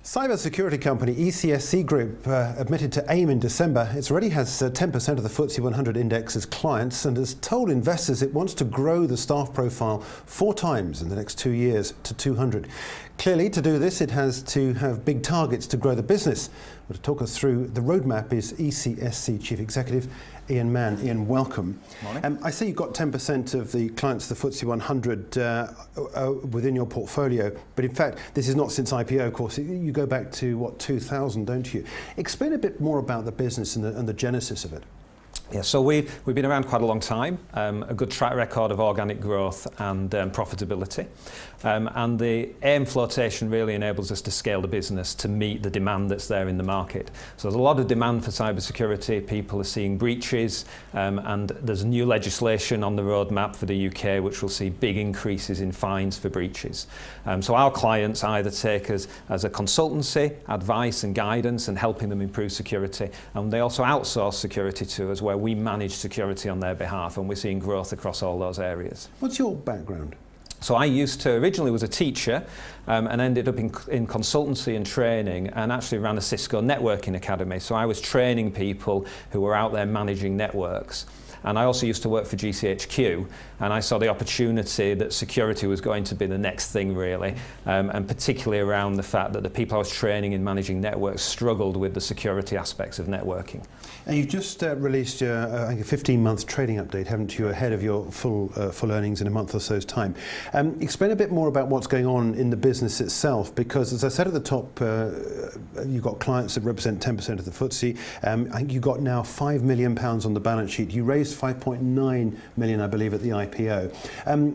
Cybersecurity company ECSC Group admitted to AIM in December it already has 10% of the FTSE 100 index as clients and has told investors it wants to grow the staff profile 4 times in the next 2 years to 200. Clearly, to do this, it has to have big targets to grow the business. Well, to talk us through the roadmap is ECSC Chief Executive Ian Mann. Ian, welcome. Morning. I see you've got 10% of the clients of the FTSE 100 within your portfolio, but in fact, this is not since IPO, of course. You go back to, what, 2000, don't you? Explain a bit more about the business and the genesis of it. Yeah, so we've been around quite a long time, a good track record of organic growth and profitability. And the AIM flotation really enables us to scale the business to meet the demand that's there in the market. So there's a lot of demand for cybersecurity. People are seeing breaches, and there's new legislation on the roadmap for the UK which will see big increases in fines for breaches. So our clients either take us as a consultancy, advice and guidance and helping them improve security, and they also outsource security to us where we manage security on their behalf, and we're seeing growth across all those areas. What's your background? So I originally was a teacher and ended up in consultancy and training, and actually ran a Cisco networking academy. So I was training people who were out there managing networks. And I also used to work for GCHQ, and I saw the opportunity that security was going to be the next thing really, and particularly around the fact that the people I was training in managing networks struggled with the security aspects of networking. And you've just released I think a 15-month trading update, haven't you, ahead of your full earnings in a month or so's time. Explain a bit more about what's going on in the business itself, because as I said at the top, you've got clients that represent 10% of the FTSE. I think you've got now £5 million on the balance sheet. You raised 5.9 million, I believe, at the IPO.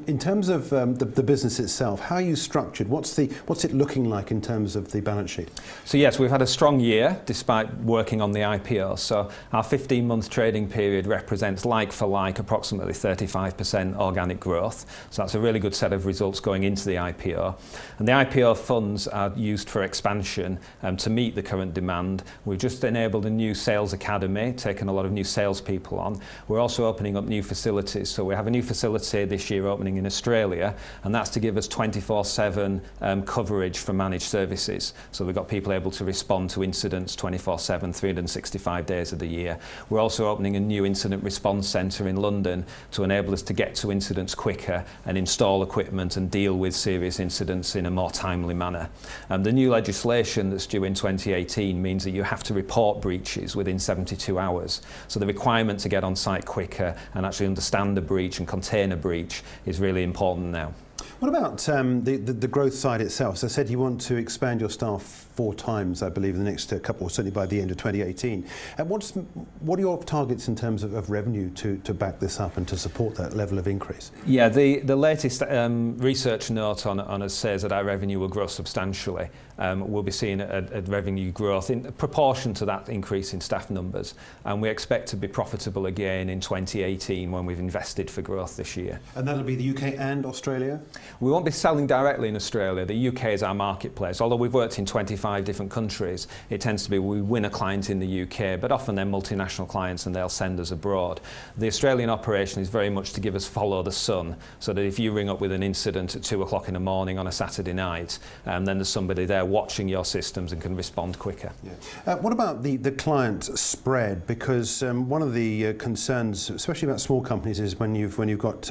In terms of the business itself, how are you structured? What's it looking like in terms of the balance sheet? So yes, we've had a strong year despite working on the IPO. So our 15-month trading period represents like for like approximately 35% organic growth. So that's a really good set of results going into the IPO. And the IPO funds are used for expansion to meet the current demand. We've just enabled a new sales academy, taken a lot of new salespeople on. We're also opening up new facilities. So we have a new facility this year opening in Australia, and that's to give us 24/7 coverage for managed services. So we've got people able to respond to incidents 24/7, 365 days of the year. We're also opening a new incident response centre in London to enable us to get to incidents quicker and install equipment and deal with serious incidents in a more timely manner. The new legislation that's due in 2018 means that you have to report breaches within 72 hours. So the requirement to get on site quicker and actually understand the breach and contain a breach is really important now. What about the growth side itself? As I said, you want to expand your staff 4 times, I believe, in the next couple, or certainly by the end of 2018. And what are your targets in terms of revenue to back this up and to support that level of increase? Yeah, the latest research note on us says that our revenue will grow substantially. We'll be seeing a revenue growth in proportion to that increase in staff numbers, and we expect to be profitable again in 2018 when we've invested for growth this year. And that'll be the UK and Australia? We won't be selling directly in Australia. The UK is our marketplace. Although we've worked in 25 different countries, it tends to be we win a client in the UK, but often they're multinational clients and they'll send us abroad. The Australian operation is very much to give us follow the sun, so that if you ring up with an incident at 2 o'clock in the morning on a Saturday night, then there's somebody there watching your systems and can respond quicker. Yeah. What about the client spread? Because one of the concerns, especially about small companies, is when you've got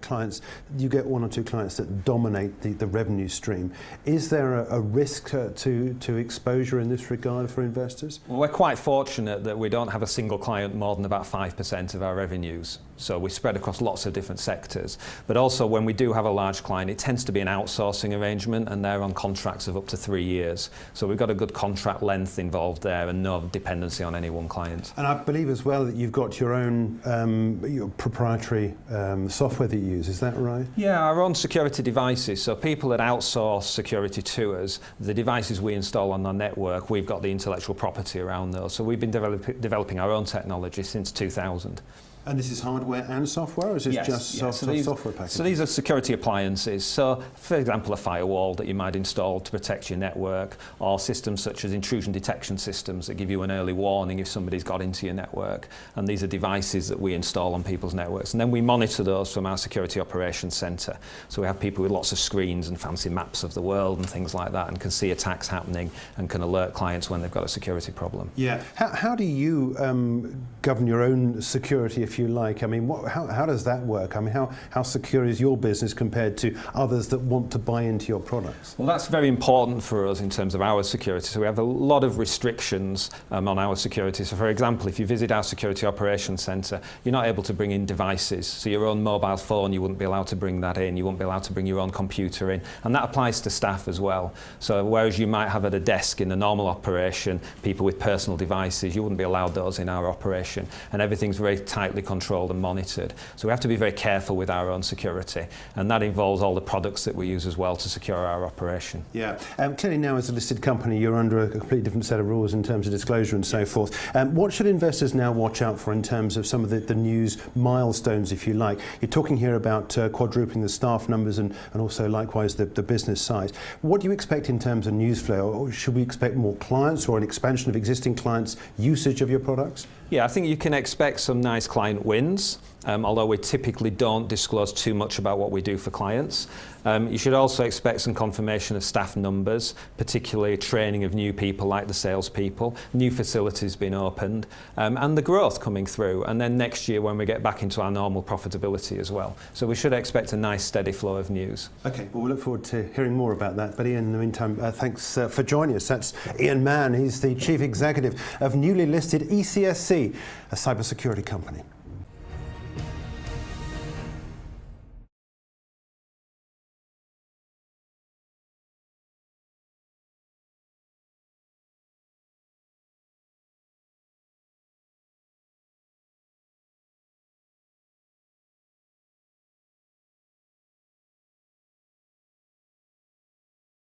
clients, you get 1 or 2 clients that dominate the revenue stream. Is there a risk to exposure in this regard for investors? Well, we're quite fortunate that we don't have a single client more than about 5% of our revenues. So we spread across lots of different sectors. But also when we do have a large client, it tends to be an outsourcing arrangement, and they're on contracts of up to 3 years. So we've got a good contract length involved there and no dependency on any one client. And I believe as well that you've got your own your proprietary software that you use, is that right? Yeah, our own security devices. So people that outsource security to us, the devices we install on our network, we've got the intellectual property around those. So we've been developing our own technology since 2000. And this is hardware and software, or is this just software package? So these are security appliances. So, for example, a firewall that you might install to protect your network, or systems such as intrusion detection systems that give you an early warning if somebody's got into your network. And these are devices that we install on people's networks. And then we monitor those from our security operations centre. So we have people with lots of screens and fancy maps of the world and things like that, and can see attacks happening and can alert clients when they've got a security problem. Yeah. How do you govern your own security, if you like? I mean, how does that work? I mean, how secure is your business compared to others that want to buy into your products? Well, that's very important for us in terms of our security. So we have a lot of restrictions on our security. So, for example, if you visit our security operations centre, you're not able to bring in devices. So your own mobile phone, you wouldn't be allowed to bring that in. You wouldn't be allowed to bring your own computer in. And that applies to staff as well. So whereas you might have at a desk in a normal operation people with personal devices, you wouldn't be allowed those in our operation. And everything's very tightly controlled and monitored. So we have to be very careful with our own security. And that involves all the products that we use as well to secure our operation. Yeah. Clearly now as a listed company, you're under a completely different set of rules in terms of disclosure and so forth. What should investors now watch out for in terms of some of the news milestones, if you like? You're talking here about quadrupling the staff numbers and also likewise the business size. What do you expect in terms of news flow? Or should we expect more clients or an expansion of existing clients' usage of your products? Yeah, I think you can expect some nice client wins, although we typically don't disclose too much about what we do for clients. You should also expect some confirmation of staff numbers, particularly training of new people like the salespeople, new facilities being opened, and the growth coming through. And then next year when we get back into our normal profitability as well. So we should expect a nice steady flow of news. Okay, well, we look forward to hearing more about that. But Ian, in the meantime, thanks for joining us. That's Ian Mann. He's the Chief Executive of newly listed ECSC, a cybersecurity company.